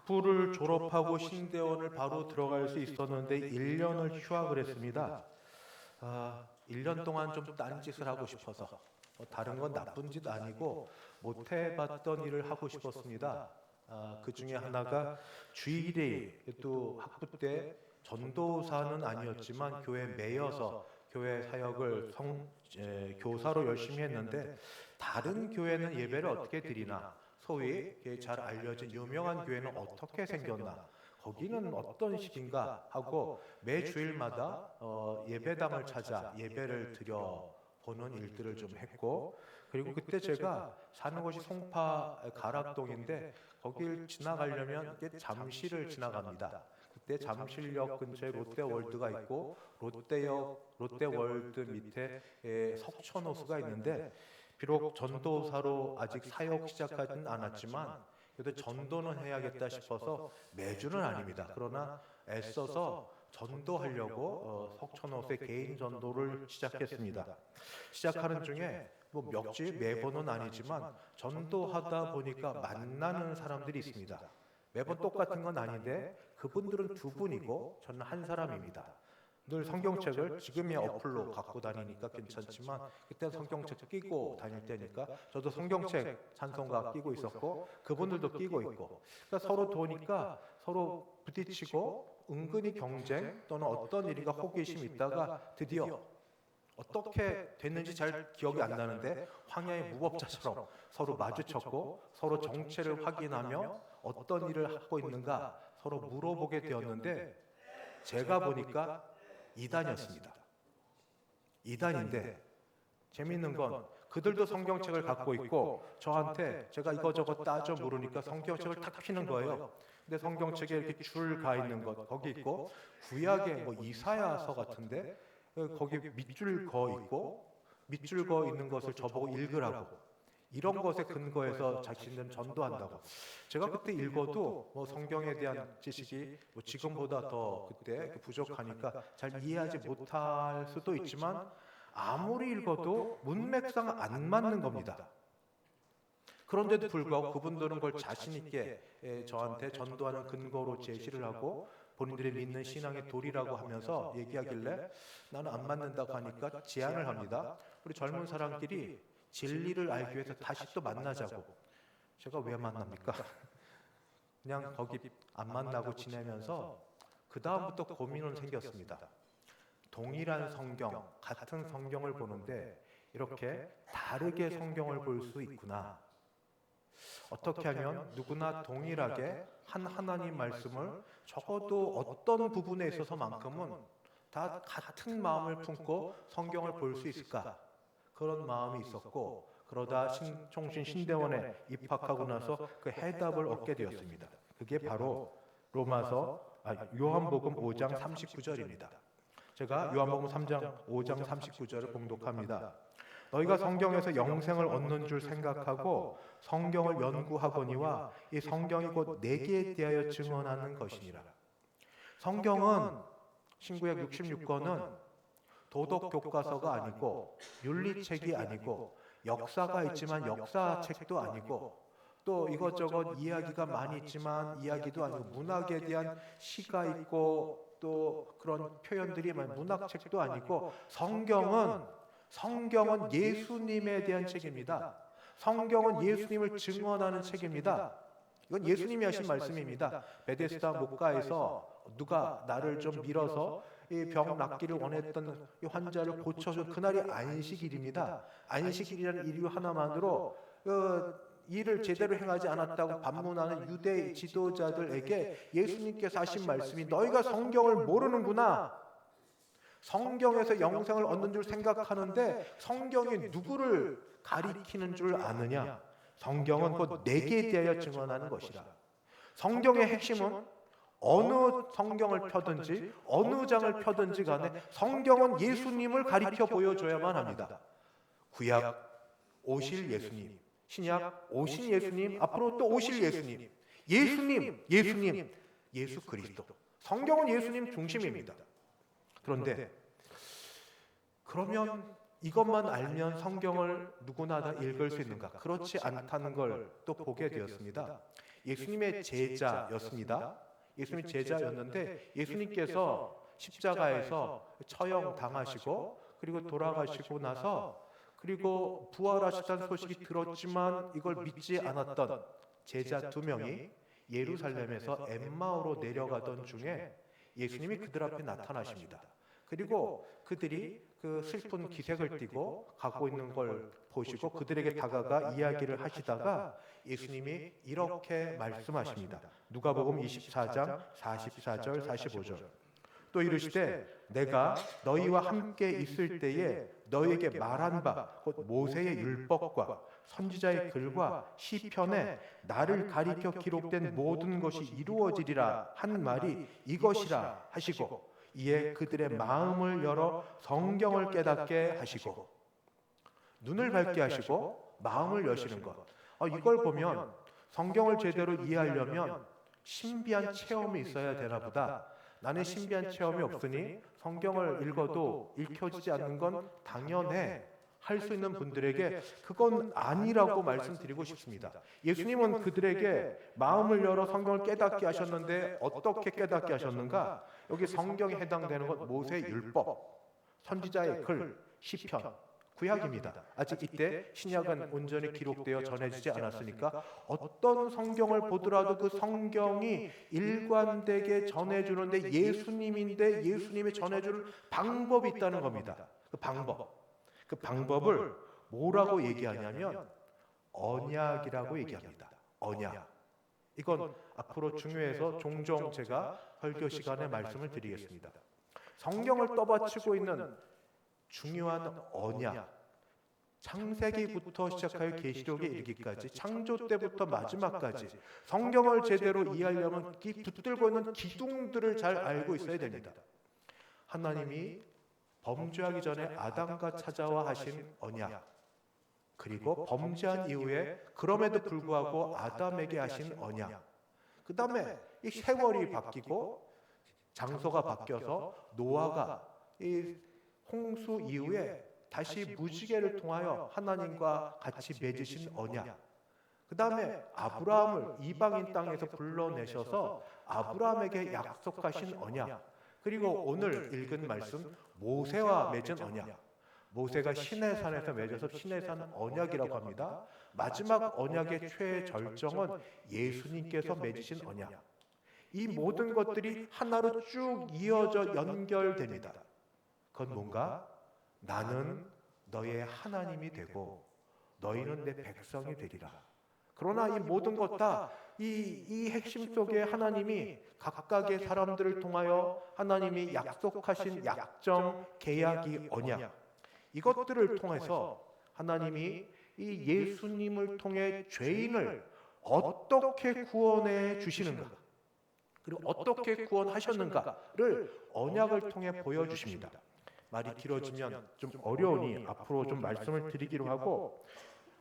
학부를 졸업하고 신대원을 바로 들어갈 수 있었는데 1년을 휴학을 했습니다. 1년 동안 좀 딴짓을 하고 싶어서 다른 건 나쁜 짓 아니고 못 해봤던 일을 하고 싶었습니다. 그 중에 하나가 주일에 또 학부 때 전도사는 아니었지만 교회 매여서 교회 사역을 교사로 열심히 했는데 다른 교회는 예배를 어떻게 드리나, 소위 잘 알려진 유명한 교회는 어떻게 생겼나, 거기는 어떤 식인가 하고 매 주일마다 예배당을 찾아 예배를 드려보는 일들을 좀 했고, 그리고 그때 제가 사는 곳이 송파 가락동인데 거길 지나가려면 잠실을 지나갑니다. 그때 잠실역 근처에 롯데월드가 있고 롯데월드 밑에 석촌호수가 있는데, 비록 전도사로 아직 사역 시작하지는 않았지만 그래도 전도는 해야겠다 싶어서 매주는 아닙니다. 그러나 애써서 전도하려고 석촌호수의 개인 전도를 시작했습니다. 시작하는 중에 몇 주에 매번은 아니지만 전도하다 보니까 만나는 사람들이 있습니다. 매번 똑같은 건 아닌데 그분들은 두 분이고 저는 한 사람입니다. 늘 성경책을 지금이야 어플로 갖고 다니니까 괜찮지만 그때 성경책 끼고 다닐 때니까 저도 성경책 찬송가 끼고 있었고 그분들도 끼고 있고, 그러니까 서로 도니까 서로 부딪히고 은근히 경쟁 또는 어떤 일인가 호기심이 있다가 드디어 어떻게 됐는지 잘 기억이 안 나는데 황야의 무법자처럼 서로 마주쳤고 서로 정체를 확인하며 어떤 일을 하고 있는가 서로 물어보게 되었는데, 제가 보니까 이단이었습니다. 이단인데 재미있는 건 그들도 성경책을 갖고 있고 저한테 제가 이거저거 따져 물으니까 성경책을 탁 피는 거예요. 근데 성경책에 이렇게 줄 가 있는 것 거기 있고, 구약에 뭐 이사야서 같은데 거기 밑줄 거 있고 밑줄 거 있는 것을 저보고 읽으라고, 이런 것에 근거해서 자신들은 전도한다고. 제가 그때 읽어도 뭐 성경에 대한 지식이 뭐 지금보다 더 그때 부족하니까 잘 이해하지 못할 수도 있지만 아무리 읽어도 문맥상 안 맞는 겁니다. 그런데도 불구하고 그분들은 그걸 자신 있게 저한테 전도하는 근거로 제시를 하고 본인들이 믿는 신앙의 도리라고 하면서 얘기하길래 나는 안 맞는다고 하니까 제안을 합니다. 우리 젊은 사람끼리 진리를 알기 위해서 다시 또 만나자고. 제가 왜 만납니까? 그냥 거기 안 만나고 지내면서 그 다음부터 고민은 생겼습니다. 동일한 성경, 같은 성경을 보는데 이렇게 다르게 성경을 볼 수 있구나. 어떻게 하면 누구나 동일하게 한 하나님 말씀을 적어도 어떤 부분에 있어서만큼은 다 같은 마음을 품고 성경을 볼 수 있을까? 그런 마음이 있었고, 그러다 총신 신대원에 입학하고 나서 그 해답을 얻게 되었습니다. 그게 바로 요한복음 5장 39절입니다. 제가 요한복음 3장 5장 39절을 봉독합니다. 너희가 성경에서 영생을 얻는 줄 생각하고 성경을 연구하거니와 이 성경이 곧 내게 대하여 증언하는 것이니라. 성경은 신구약 66권은 도덕 교과서가 아니고 윤리책이 아니고 역사가 있지만 역사책도 아니고 또 이것저것 이야기가 많이 있지만 이야기도 아니고 문학에 대한 시가 있고 또 그런 표현들이 많은 문학책도 아니고 성경은 예수님에 대한 책입니다. 성경은 예수님을 증언하는 책입니다. 이건 예수님이 하신 말씀입니다. 베데스다 목가에서 누가 나를 좀 밀어서 이 병 낫기를 원했던 이 환자를 고쳐준 그날이 안식일입니다. 안식일이라는 이유 하나만으로 일을 제대로 행하지 않았다고 반문하는 유대 지도자들에게 예수님께서 하신 말씀이 너희가 성경을 모르는구나. 성경에서 영생을 얻는 줄 생각하는데 성경이 누구를 가리키는 줄 아느냐? 성경은 곧 내게 대하여 증언하는 것이라. 성경의 핵심은 어느 성경을 펴든지 어느 장을 펴든지 간에 성경은 예수님을 가리켜 보여줘야만 합니다. 구약 오실 예수님, 신약 오신 예수님, 앞으로 또 오실 예수님, 예수 그리스도. 성경은 예수님 중심입니다. 그런데 그러면 이것만 알면 성경을 누구나 다 읽을 수 있는가? 그렇지 않다는 걸 또 보게 되었습니다. 예수님의 제자였습니다. 예수님의 제자였는데 예수님께서 십자가에서 처형당하시고 그리고 돌아가시고 나서 그리고 부활하셨다는 소식이 들었지만 이걸 믿지 않았던 제자 2명이 예루살렘에서 엠마오로 내려가던 중에 예수님이 그들 앞에 나타나십니다. 그리고 그들이 그 슬픈 기색을 띠고 가고 있는 걸 보시고 그들에게 다가가 이야기를 하시다가 예수님이 이렇게 말씀하십니다. 누가복음 24장 44절 45절. 또 이르시되 내가 너희와 함께 있을 때에 너희에게 말한 바 곧 모세의 율법과 선지자의 글과 시편에 나를 가리켜 기록된 모든 것이 이루어지리라 한 말이 이것이라 하시고 이에 그들의 마음을 열어 성경을 깨닫게 하시고 눈을 밝게 하시고 마음을 여시는 것. 이걸 보면 성경을 제대로 이해하려면 신비한 체험이 있어야 되나 보다. 나는 신비한 체험이 없으니 성경을 읽어도 읽혀지지 않는 건 당연해 할 수 있는 분들에게 그건 아니라고 말씀드리고 싶습니다. 예수님은 그들에게 마음을 열어 성경을 깨닫게 하셨는데 어떻게 깨닫게 하셨는가? 여기 성경에 해당되는 것 모세의 율법, 선지자의 글, 시편, 구약입니다. 아직 이때 신약은 온전히 기록되어 전해지지 않았으니까 어떤 성경을 보더라도 그 성경이 일관되게 전해주는데 예수님인데 예수님이 전해줄 방법이 있다는 겁니다. 그 방법을 뭐라고 얘기하냐면 언약이라고 얘기합니다. 언약. 이건 앞으로 중요해서 종종 제가 설교 시간에 말씀을 드리겠습니다. 성경을 떠받치고 있는 중요한 언약, 창세기부터 시작하여 계시록에 이르기까지 창조 때부터 마지막까지 성경을 제대로 이해하려면 이 붙들고 있는 기둥들을 잘 알고 있어야 됩니다. 하나님이 범죄하기 전에 아담과 찾아와 하신 언약, 그리고 범죄한 이후에 그럼에도 불구하고 아담에게 하신 언약, 그 다음에 이 세월이 바뀌고 장소가 바뀌어서 노아가 이 홍수 이후에 다시 무지개를 통하여 하나님과 같이 맺으신 언약, 그 다음에 아브라함을 이방인 땅에서 불러내셔서 아브라함에게 약속하신 언약, 그리고 오늘 읽은 말씀 모세와 맺은 언약, 모세가 시내산에서 맺어서 시내산 언약이라고 합니다. 마지막 언약의 최절정은 예수님께서 맺으신 언약. 이 모든 것들이 하나로 쭉 이어져 연결됩니다. 그건 뭔가 나는 너의 하나님이 되고 너희는 내 백성이 되리라. 그러나 이 모든 것 다 이 핵심 속에 하나님이 각각의 사람들을 통하여 하나님이 약속하신 약정, 계약이 언약, 이것들을 통해서 하나님이 이 예수님을 통해 죄인을 어떻게 구원해 주시는가, 그리고 어떻게 구원하셨는가를 언약을 통해 보여주십니다. 말이 길어지면 좀 어려우니 앞으로 좀 말씀을 드리기로 하고,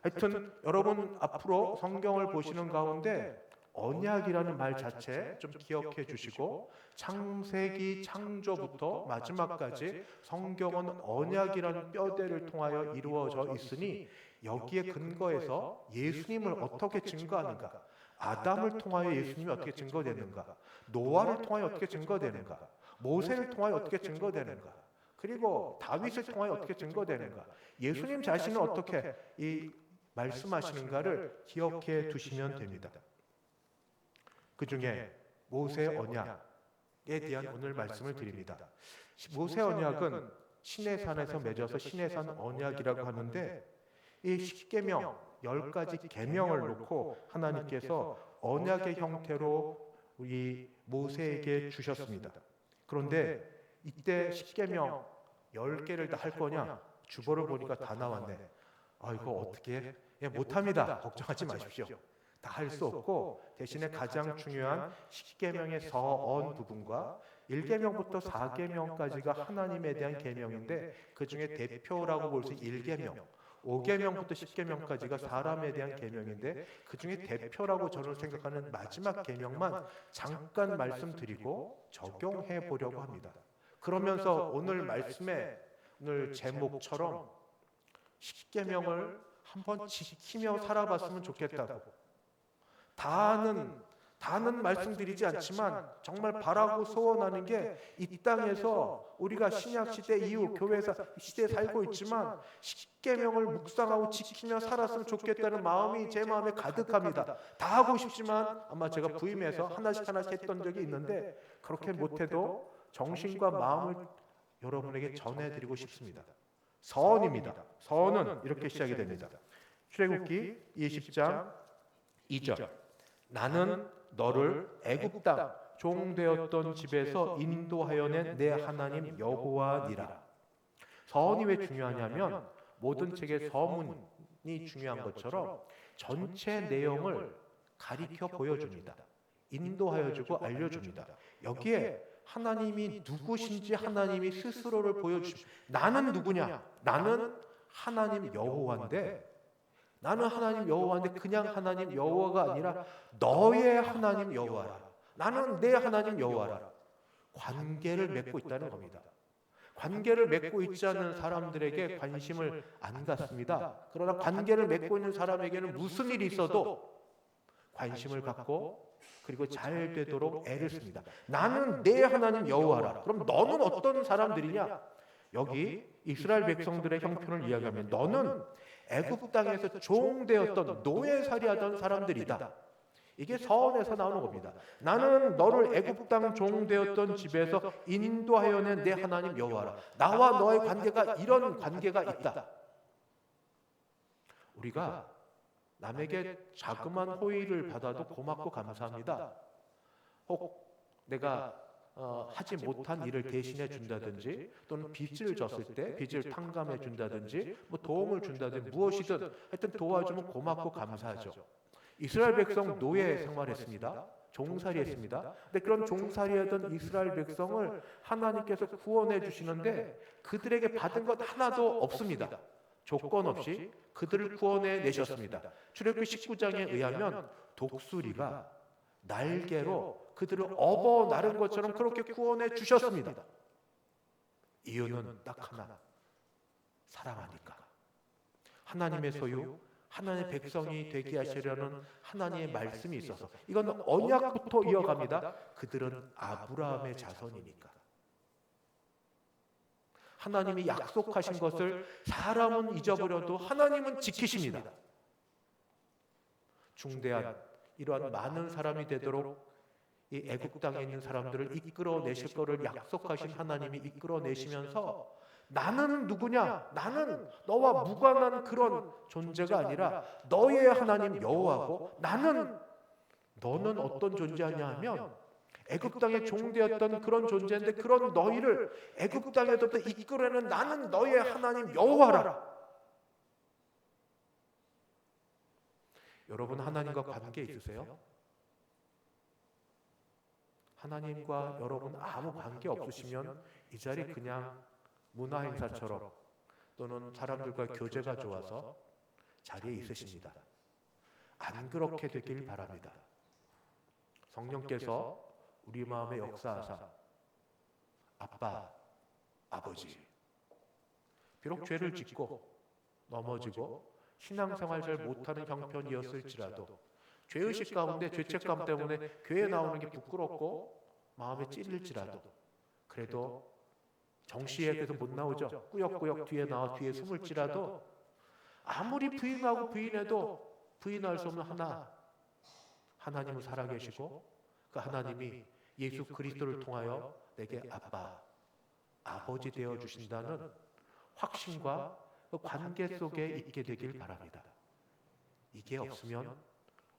하여튼 여러분 앞으로 성경을 보시는 가운데 언약이라는 말 자체 좀 기억해 주시고, 창세기 창조부터 마지막까지 성경은 언약이라는 뼈대를 통하여 이루어져 있으니 여기에 근거해서 예수님을 어떻게 증거하는가, 아담을 통하여 예수님이 어떻게 증거되는가, 노아를 통하여 어떻게 증거되는가, 모세를 통하여 어떻게 증거되는가, 그리고 다윗을 통하여 어떻게 증거되는가, 예수님 자신은 어떻게 이 말씀하시는가를 기억해 두시면 됩니다. 그 중에 모세 언약에 대한 오늘 말씀을 드립니다. 모세 언약은 시내산에서 맺어서 시내산 언약이라고 하는데, 이 십계명 10가지 계명을 놓고 하나님께서 언약의 형태로 우리 모세에게 주셨습니다. 그런데 이때 십계명 10개를 다 할 거냐? 주보를 보니까 다 나왔네. 이거 어떻게 해? 못합니다. 걱정하지 마십시오. 다 할 수 없고, 대신에 가장 중요한 십계명의 서언 부분과 1계명부터 4계명까지가 하나님에 대한 계명인데 그 중에 대표라고 볼 수 있는 1계명, 5계명부터 10계명까지가 사람에 대한 계명인데 그 중에 대표라고 저는 생각하는 마지막 계명만 잠깐 말씀드리고 적용해 보려고 합니다. 그러면서 오늘 말씀의 오늘 제목처럼 십계명을 한번 지키며 살아봤으면 좋겠다고 다는 말씀드리지 않지만 정말 바라고 소원하는 게 이 땅에서 우리가 신약 시대 이후 교회에서 시대에 살고 있지만 십계명을 묵상하고 지키며 살았으면 좋겠다는 마음이 제 마음에 가득합니다. 다 하고 싶지만 아마 제가 부임해서 하나씩 했던 적이 있는데 그렇게 못해도 정신과 마음을 여러분에게 전해드리고 싶습니다. 서원입니다. 서원은 이렇게 시작이 됩니다. 출애굽기 20장 2절. 나는 너를 애굽 땅 종되었던 집에서 인도하여 낸 내 하나님 여호와니라. 서원이 왜 중요하냐면 모든 책의 서문이 중요한 것처럼 전체 내용을 가리켜 보여줍니다. 인도하여 주고 알려줍니다. 여기에 하나님이 누구신지 하나님이 스스로를 보여주십니다. 나는 누구냐? 나는 하나님 여호와인데 나는 하나님 여호와인데 그냥 하나님 여호와가 아니라 너의 하나님 여호와라. 나는 내 하나님 여호와라. 관계를 맺고 있다는 겁니다. 관계를 맺고 있지 않은 사람들에게 관심을 안 갖습니다. 그러나 관계를 맺고 있는 사람에게는 무슨 일이 있어도 관심을 갖고 그리고 잘 되도록 애를 씁니다. 나는 내 하나님 여호와라. 그럼 너는 어떤 사람들이냐? 여기 이스라엘 백성들의 형편을 이야기하면 너는 애굽 땅에서 종되었던 노예살이하던 사람들이다. 이게 서원에서 나오는 겁니다. 나는 너를 애굽 땅 종되었던 집에서 인도하여 낸 내 하나님 여호와라. 나와 너의 관계가 이런 관계가 있다. 우리가 남에게 자그만 호의를 받아도 고맙고 감사합니다. 혹 내가 하지 못한 일을 대신해 준다든지 또는 빚을 졌을 때 빚을 탕감해 준다든지 뭐 도움을 준다든지 무엇이든 하여튼 도와주면 고맙고 감사하죠. 이스라엘 백성 노예 생활했습니다. 종살이 했습니다. 근데 그런 종살이하던 이스라엘 백성을 하나님께서 구원해 주시는데 그들에게 받은 것 하나도 없습니다. 조건 없이 그들을 구원해 내셨습니다. 출애굽기 19장에 의하면 독수리가 날개로 그들을 업어 나른 것처럼 그렇게 구원해 주셨습니다. 이유는 딱 하나, 사랑하니까. 하나님의 소유, 하나님의 백성이 되게 하시려는 하나님의 말씀이 있어서 이건 언약부터 이어갑니다. 그들은 아브라함의 자손이니까. 하나님이 약속하신 것을 사람은 잊어버려도 하나님은 지키십니다. 중대한 이러한 많은 사람이 되도록 이 애굽 땅에 있는 사람들을 이끌어내실 것을 약속하신 하나님이 이끌어내시면서 나는 누구냐? 나는 너와 무관한 그런 존재가 아니라 너의 하나님 여호와고 너는 어떤 존재냐 하면 애굽 땅에 종되었던 그런 존재인데 그런 너희를 애굽 땅에서부터 이끌어내는 나는 너의 하나님 여호와라. 여러분 하나님과 관계 있으세요? 하나님과 여러분 아무 관계 없으시면 이 자리 그냥 문화 행사처럼 또는 사람들과 교제가 좋아서 자리에 있으십니다. 안 그렇게 되길 바랍니다. 성령께서 우리 마음에 역사하사 아빠, 아버지 비록 죄를 짓고 넘어지고 신앙생활 잘 못하는 형편이었을지라도 죄의식 가운데 죄책감 때문에 교회에 나오는 게 부끄럽고 마음에 찔릴지라도 그래도 정시에서 못 나오죠. 꾸역꾸역 뒤에 나와 뒤에 숨을지라도 아무리 부인하고 부인해도 부인할 수 없는 하나님은 살아계시고 그 하나님이 예수 그리스도를 통하여 내게 아빠, 아버지 되어 주신다는 확신과 그 관계 속에 있게 되길 바랍니다. 이게 없으면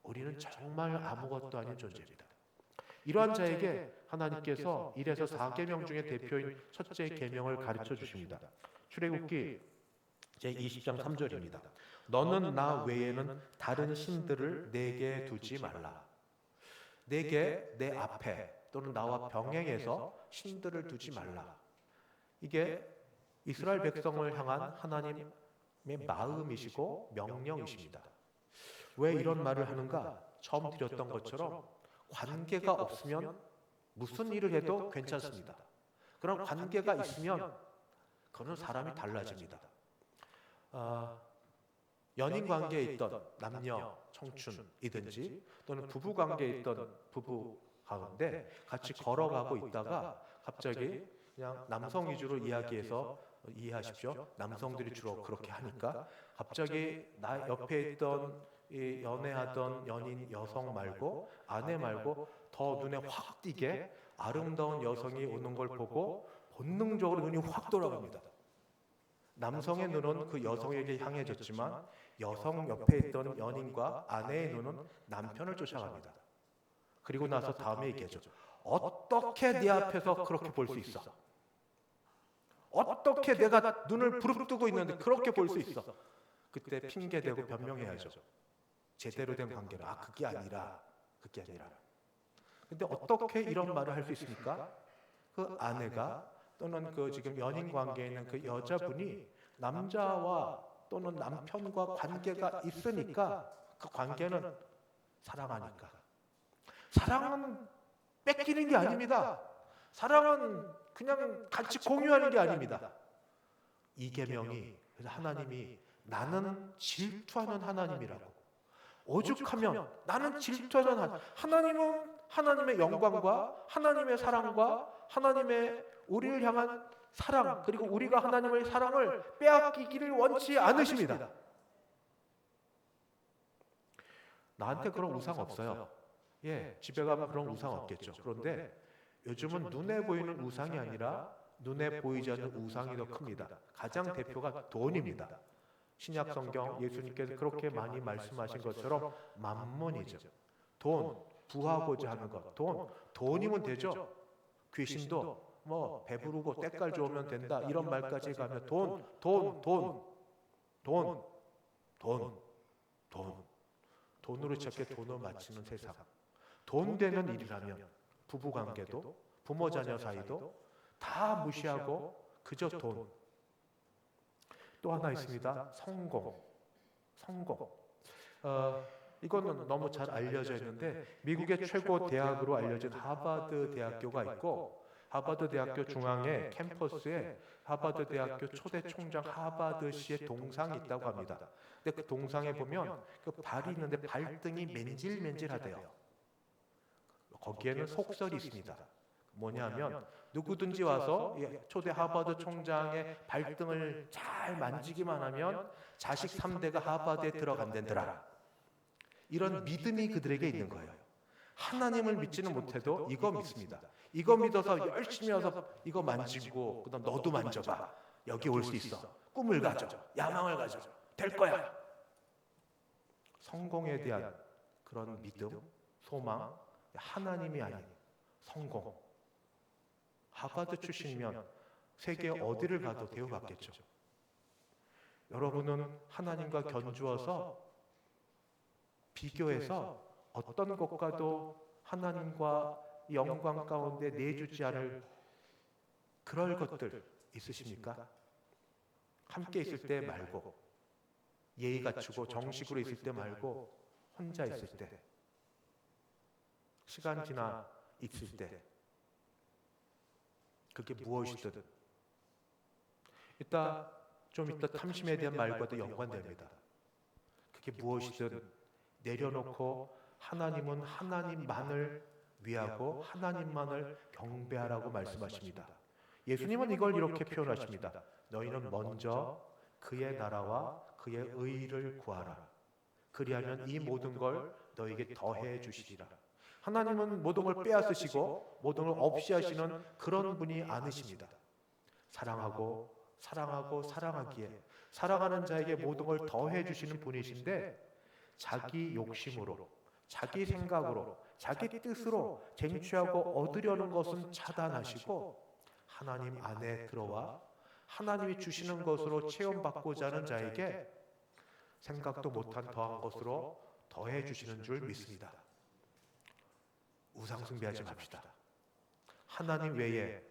우리는 정말 아무것도 아닌 존재입니다. 이러한 자에게 하나님께서 1에서 4계명 중에 대표인 첫째 계명을 가르쳐 주십니다. 출애굽기 제20장 3절입니다. 너는 나 외에는 다른 신들을 내게 두지 말라. 내게 내 앞에 또는 나와 병행해서 신들을 두지 말라. 이게 이스라엘 백성을 향한 하나님의 마음이시고 명령이십니다. 왜 이런 말을 하는가? 처음 드렸던 것처럼 관계가 없으면 무슨 일을 해도 괜찮습니다. 그런 관계가 있으면 그는 사람이 달라집니다. 연인 관계에 있던 남녀 청춘이든지 또는 부부 관계에 있던 부부 가운데 같이 걸어가고 있다가 갑자기 그냥 남성 위주로 이야기해서 이해하십시오. 남성들이 주로 그렇게 하니까 갑자기 나 옆에 있던 이 연애하던 연인 여성 말고 아내 말고 더 눈에 확 띄게 아름다운 여성이 오는 걸 보고 본능적으로 눈이 확 돌아갑니다. 남성의 눈은 그 여성에게 향해졌지만 여성 옆에 있던 연인과 아내의 눈은 남편을 쫓아갑니다. 그리고 나서 다음에 얘기하죠. 어떻게 네 앞에서 그렇게 볼 수 있어? 어떻게 내가 눈을 부릅뜨고 있는데 그렇게 볼 수 있어? 그때 핑계대고 변명해야죠. 제대로 된 관계라. 그게 아니라. 근데 어떻게 이런 말을 할 수 있습니까? 그 아내가 또는 그 지금 연인 관계에 있는 그 여자분이 남자와 또는 남편과 관계가 있으니까 그 관계는 사랑하니까. 사랑은 뺏기는 게 아닙니다. 사랑은 그냥 같이 공유하는 게 아닙니다. 이 계명이 그래서 하나님이 나는 질투하는 하나님이라고. 오죽하면 나는 질투하는 하나님은 하나님의 영광과 하나님의 사랑과 하나님의 우리를 향한 사랑 그리고 우리가 하나님의 사랑을 빼앗기기를 원치 않으십니다. 나한테 그런 우상 없어요. 집에 가면 그런 우상 없겠죠. 그런데 요즘은 눈에 보이는 우상이 아니라 눈에 보이지 않는 우상이 더 큽니다. 가장 대표가 돈입니다. 신약 성경 예수님께서 그렇게 많이 말씀하신 것처럼 만몬이죠. 돈, 부하고자 하는 것. 돈이면 되죠. 귀신도 배부르고 때깔 좋으면 된다 이런 말까지 가면 돈으로 찾게 돈을 맞추는 세상. 돈 되는 일이라면 부부관계도 부모 자녀 사이도 다 무시하고 그저 돈. 또 하나 있습니다. 성공. 이거는 너무 잘 알려져 있는데 미국의 최고 대학으로 알려진 하버드 대학교가 있고 하버드 대학교 중앙에 캠퍼스에 하버드 대학교 초대 총장 하버드 씨의 동상이 있다고 합니다. 근데 그 동상에 보면 그 발이 있는데 발등이 맨질맨질하대요. 거기에는 속설이 있습니다. 뭐냐면 누구든지 와서 초대 하버드 총장의 발등을 잘 만지기만 하면 자식 3대가 하버드에 들어간댄더라. 이런 믿음이 그들에게 있는 거예요. 하나님을 믿지는 못해도 이거 믿습니다. 이거 믿어서 열심히 와서 이거 만지고 그다음 너도 만져봐. 여기 올 수 있어. 꿈을 가져. 야망을 가져. 될 거야. 성공에 대한 그런 믿음, 소망, 하나님이 아닌 성공. 하버드 출신이면 세계 어디를 가도 대우받겠죠. 여러분은 하나님과 견주어서 비교해서 어떤 것과도 하나님과 영광 가운데 내주지 않을 그럴 것들 있으십니까? 함께 있을 때 말고 예의 갖추고 정식으로 있을 때 말고 혼자 있을 때 시간 지나 있을 때 그게 무엇이든 좀 이따 탐심에 대한 말과도 연관됩니다. 그게 무엇이든 내려놓고 하나님은 하나님만을 위하고 하나님만을 경배하라고 말씀하십니다. 예수님은 이걸 이렇게 표현하십니다. 너희는 먼저 그의 나라와 그의 의를 구하라. 그리하면 이 모든 걸 너에게 더해 주시리라. 하나님은 모든 걸 빼앗으시고 모든 걸 없이 하시는 그런 분이 아니십니다. 사랑하고 사랑하기에 사랑하는 자에게 모든 걸 더해 주시는 분이신데 자기 욕심으로 자기 생각으로 자기 뜻으로 쟁취하고 얻으려는 것은 차단하시고 하나님 안에 들어와 하나님이 주시는 것으로 체험받고자 하는 자에게 생각도 못한 더한 것으로 더해 주시는 줄 믿습니다. 우상 숭배하지 맙시다. 하나님 외에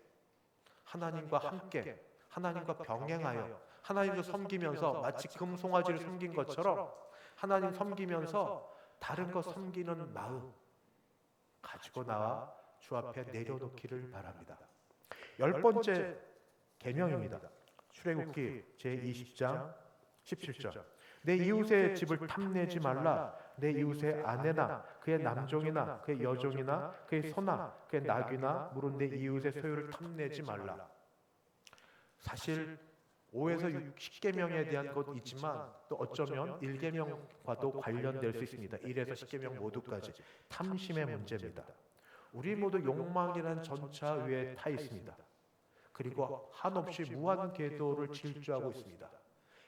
하나님과 함께 하나님과 병행하여 하나님도 섬기면서 마치 금송아지를 섬긴 것처럼 하나님 섬기면서 다른 것 섬기는 마음 가지고 나와 주 앞에 내려놓기를 바랍니다. 10번째 계명입니다. 출애굽기 제20장 17절. 내 이웃의 집을 탐내지 말라. 내 이웃의 아내나 그의 남종이나 그의 여종이나 그의 소나 그의 낙이나 물은 내 이웃의 소유를 탐내지 말라. 사실 5에서 10계명에 대한 것 있지만 또 어쩌면 1계명과도 관련될 수 있습니다. 1에서 10계명 모두까지 탐심의 문제입니다. 우리 모두 욕망이라는 전차 위에 타 있습니다. 그리고 한없이 무한 궤도를 질주하고 있습니다.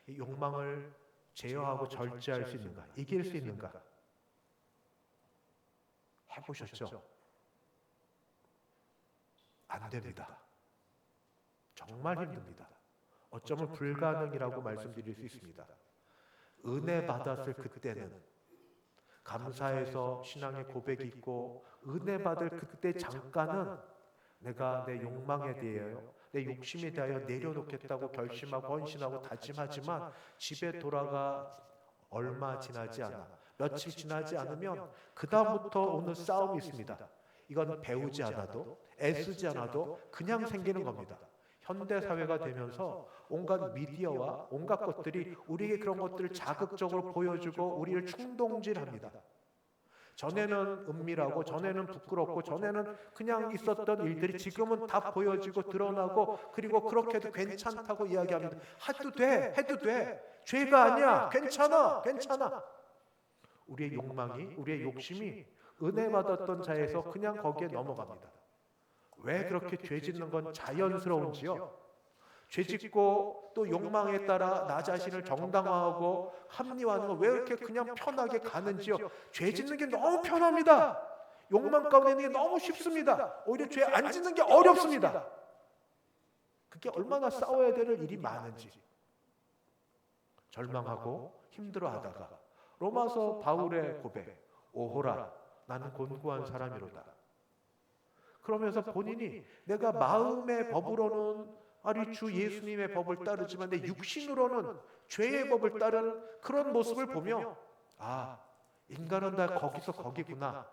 이 욕망을 제어하고 절제할 수 있는가? 이길 수 있는가? 해보셨죠? 안 됩니다. 정말 힘듭니다. 어쩌면 불가능이라고 말씀드릴 수 있습니다. 은혜 받았을 그때는 감사해서 신앙의 고백이 있고 은혜 받을 그때 잠깐은 내가 내 욕망에 대하여 내 욕심에 대하여 내려놓겠다고 결심하고 헌신하고 다짐하지만 집에 돌아가 얼마 지나지 않아 며칠 지나지 않으면 그 다음부터 오는 싸움이 있습니다. 이건 배우지 않아도 애쓰지 않아도 그냥 생기는 겁니다. 현대사회가 되면서 온갖 미디어와 온갖 것들이 우리에게 그런 것들을 자극적으로 보여주고 우리를 충동질합니다. 전에는 은밀하고 전에는 부끄럽고 전에는 그냥 있었던 일들이 지금은 다 보여지고 드러나고 그리고 그렇게 해도 괜찮다고 이야기합니다. 해도 돼, 해도 돼. 죄가 아니야. 괜찮아, 괜찮아. 우리의 욕망이, 우리의 욕심이 은혜 받았던 자에서 그냥 거기에 넘어갑니다. 왜 그렇게 죄 짓는 건 자연스러운지요? 죄 짓고 또 욕망에 따라 나 자신을 정당화하고 합리화하는 건 왜 이렇게 그냥 편하게 가는지요? 죄 짓는 게 너무 편합니다. 욕망 가운데 있는 게 너무 쉽습니다. 오히려 죄 안 짓는 게 어렵습니다. 그게 얼마나 싸워야 될 일이 많은지 절망하고 힘들어하다가 로마서 바울의 고백, 오호라 나는 곤고한 사람이로다. 그러면서 본인이 내가 마음의 법으로는 아니 주 예수님의 법을 따르지만 내 육신으로는 죄의 법을 따르는 그런 모습을 보며 아, 인간은 다 거기서 거기구나.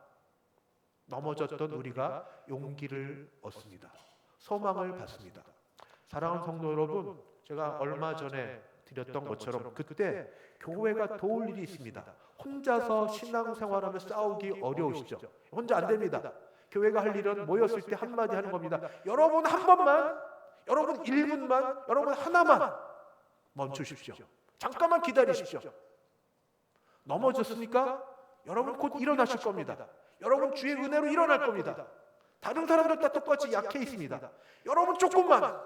넘어졌던 우리가 용기를 얻습니다. 소망을 받습니다. 사랑하는 성도 여러분, 제가 얼마 전에 드렸던 것처럼 그때 교회가 도울 일이 있습니다. 혼자서 신앙생활하며 싸우기 어려우시죠? 혼자 안 됩니다. 교회가 할 일은 모였을 때 한마디 하는 겁니다. 여러분 한 번만, 여러분 1분만, 여러분 하나만 멈추십시오. 잠깐만 기다리십시오. 넘어졌으니까 여러분 곧 일어나실 겁니다. 여러분 주의 은혜로 일어날 겁니다. 다른 사람들 다 똑같이 약해 있습니다. 여러분 조금만.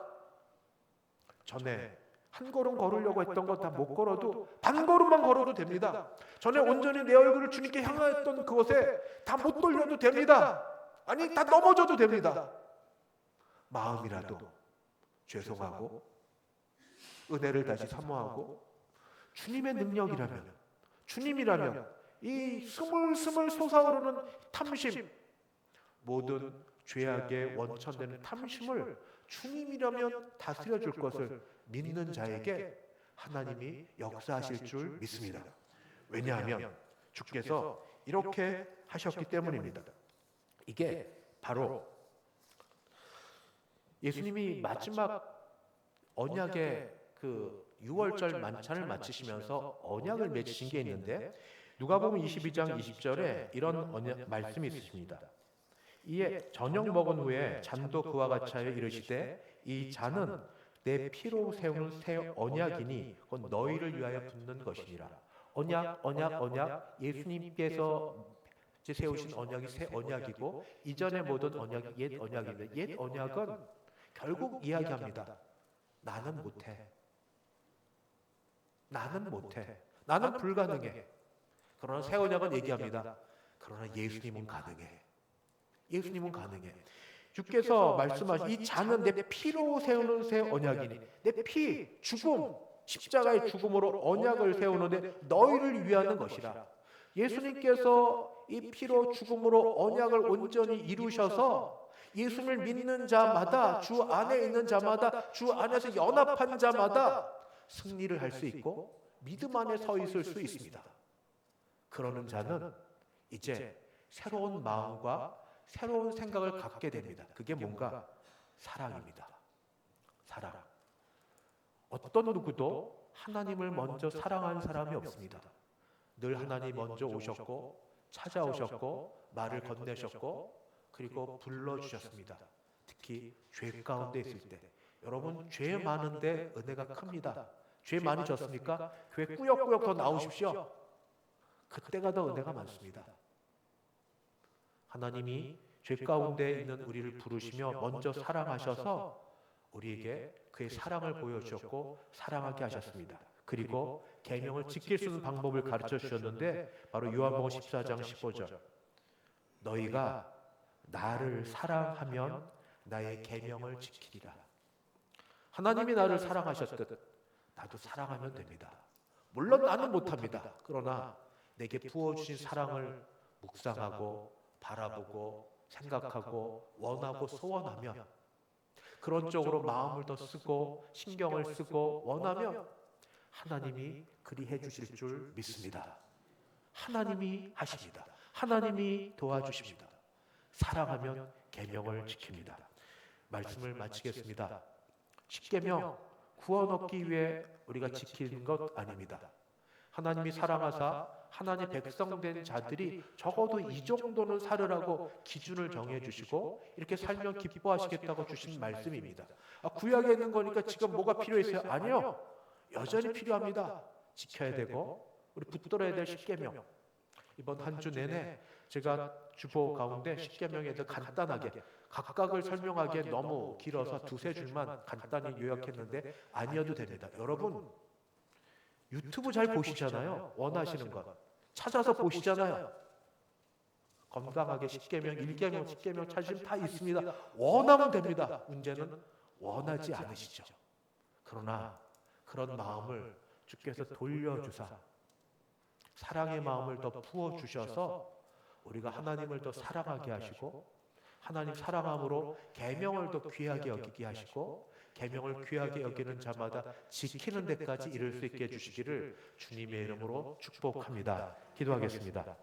전에 한 걸음 걸으려고 했던 거 다 못 걸어도 반 걸음만 걸어도 됩니다. 전에 온전히 내 얼굴을 주님께 향했던 그곳에 다 못 돌려도 됩니다. 아니 다 넘어져도 됩니다. 마음이라도 죄송하고 은혜를 다시 사모하고 주님의 능력이라면 주님이라면 이 스물스물 솟아오르는 탐심 모든 죄악의 원천되는 탐심을 주님이라면 다스려 줄 것을 믿는 자에게 하나님이 역사하실 줄 믿습니다. 왜냐하면 주께서 이렇게 하셨기 때문입니다. 이게 바로 예수님이 마지막 언약의 그 6월절 만찬을 마치시면서 언약을 맺으신 게 있는데 누가복음 22장 20절에 이런 언약 말씀이 있으십니다. 이에 저녁 먹은 후에 잔도 그와 같이 하여 이르시되 이 잔은 내 피로 세우는 새 언약이니 곧 너희를 위하여 붓는 것이니라. 언약 예수님께서 세우신 언약이 새 언약이고 이전의 모든 언약이 옛 언약입니다. 옛 언약은 결국 이야기합니다. 나는 못해. 나는 불가능해. 그러나 새 언약은 얘기합니다. 그러나 예수님은 가능해. 주께서 말씀하신 이 잔은 내 피로 세우는 새 언약이니 내 피, 죽음, 십자가의 죽음으로 언약을 세우는데 너희를 위하는 것이라. 예수님께서 이 피로 죽음으로 언약을 온전히 이루셔서 예수님을 믿는 자마다 주 안에 있는 자마다 주 안에서 연합한 자마다 승리를 할 수 있고 믿음 안에 서 있을 수 있습니다. 그러는 자는 이제 새로운 마음과 새로운 생각을 갖게 됩니다. 그게 뭔가 사랑입니다. 사랑. 어떤 누구도 하나님을 먼저 사랑한 사람이 없습니다. 늘 하나님 먼저 오셨고 찾아오셨고 말을 건네셨고 그리고 불러주셨습니다. 특히 죄 가운데 있을 때 여러분 죄 많은데 은혜가 큽니다. 죄 많이 졌습니까? 교회 꾸역꾸역 더 나오십시오. 그때가 더 은혜가 많습니다. 하나님이 죄 가운데 있는 우리를 부르시며 먼저 사랑하셔서 우리에게 그의 사랑을 보여주셨고 사랑하게 하셨습니다. 그리고 계명을 지킬 수 있는 방법을 가르쳐 주셨는데 바로 요한복음 14장 15절 너희가 나를 사랑하면 나의 계명을 지키리라. 하나님이 나를 사랑하셨듯 나도 사랑하면 됩니다. 물론 나는 못합니다. 그러나 내게 부어주신 사랑을 묵상하고 바라보고 생각하고 원하고 소원하면 그런 쪽으로 마음을 더 쓰고 신경을 쓰고 원하면 하나님이 그리해 주실 줄 믿습니다. 하나님이 하십니다. 하나님이 도와주십니다. 사랑하면 계명을 지킵니다. 말씀을 마치겠습니다. 십계명 구원 얻기 위해 우리가 지키는 것 아닙니다. 하나님이 사랑하사 하나님의 백성된 자들이 적어도 이 정도는 살으라고 기준을 정해주시고 이렇게 살면 기뻐하시겠다고 주신 말씀입니다. 구약에 있는 거니까 지금 뭐가 필요했어요? 아니요. 여전히 필요합니다. 지켜야 되고 우리 붙들어야 될 십계명. 이번 한 주 내내 제가 주보 가운데 십계명에 대해 간단하게 각각을 설명하기에 너무 길어서 두세 줄만 간단히 요약했는데 아니어도 됩니다. 여러분 유튜브 잘 보시잖아요. 원하시는 것 찾아서 보시잖아요. 건강하게 십계명, 일계명, 십계명 찾으시면 다 있습니다. 원하면 됩니다. 문제는 원하지 않으시죠. 그러나 그런 마음을 주께서 돌려주사 사랑의 마음을 더 부어주셔서 우리가 하나님을 더 사랑하게 하시고 하나님 사랑함으로 계명을 더 귀하게 여기게 하시고 계명을 귀하게 여기는 자마다 지키는 데까지 이룰 수 있게 해주시기를 주님의 이름으로 축복합니다. 기도하겠습니다.